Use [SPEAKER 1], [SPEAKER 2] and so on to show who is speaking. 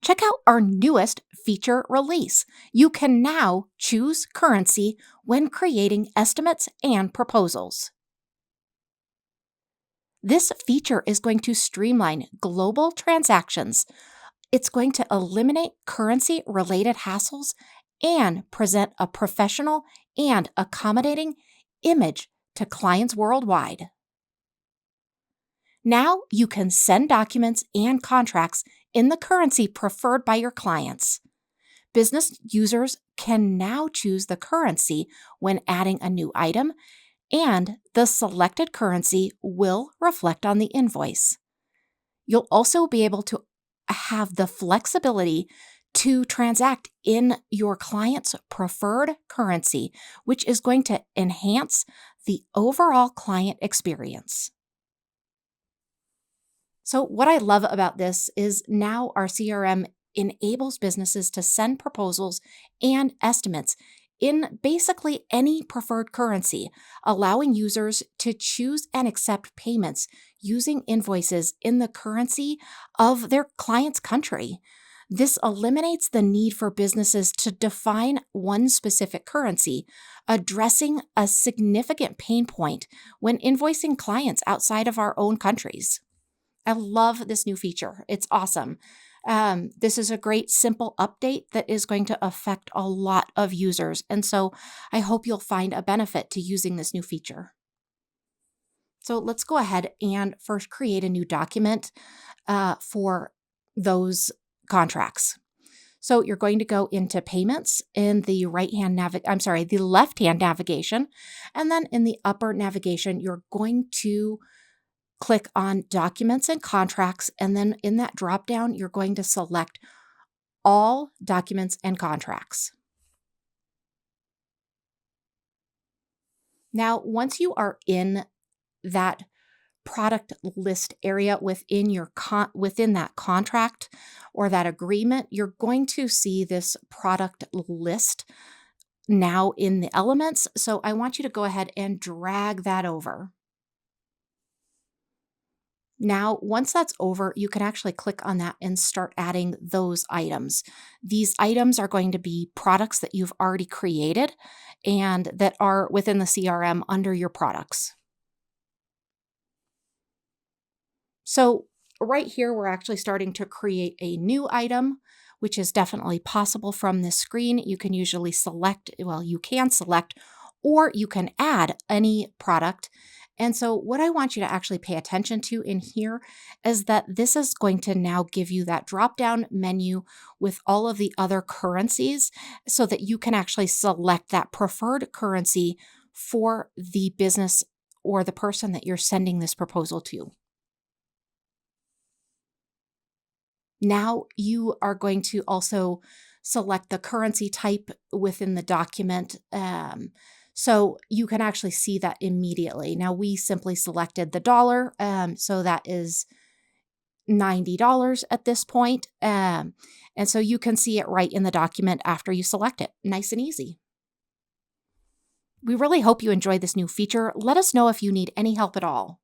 [SPEAKER 1] Check out our newest feature release. You can now choose currency when creating estimates and proposals. This feature is going to streamline global transactions. It's going to eliminate currency related hassles and present a professional and accommodating image to clients worldwide. Now you can send documents and contracts in the currency preferred by your clients. Business users can now choose the currency when adding a new item, and the selected currency will reflect on the invoice. You'll also be able to have the flexibility to transact in your client's preferred currency, which is going to enhance the overall client experience. So, what I love about this is now our CRM enables businesses to send proposals and estimates in basically any preferred currency, allowing users to choose and accept payments using invoices in the currency of their client's country. This eliminates the need for businesses to define one specific currency, addressing a significant pain point when invoicing clients outside of our own countries. I love this new feature. It's awesome. This is a great, simple update that is going to affect a lot of users. And so I hope you'll find a benefit to using this new feature. So let's go ahead and first create a new document for those contracts. So you're going to go into payments in the the left-hand navigation, and then in the upper navigation, you're going to click on documents and contracts, and then in that drop down, you're going to select all documents and contracts. Now, once you are in that product list area within within that contract or that agreement, you're going to see this product list now in the elements. So I want you to go ahead and drag that over. Now, once that's over, you can actually click on that and start adding those items. These items are going to be products that you've already created and that are within the CRM under your products. So right here, we're actually starting to create a new item, which is definitely possible from this screen. You can usually select, or you can add any product. And so what I want you to actually pay attention to in here is that this is going to now give you that drop-down menu with all of the other currencies so that you can actually select that preferred currency for the business or the person that you're sending this proposal to. Now you are going to also select the currency type within the document. So you can actually see that immediately. Now we simply selected the dollar. So that is $90 at this point. And so you can see it right in the document after you select it. Nice and easy. We really hope you enjoyed this new feature. Let us know if you need any help at all.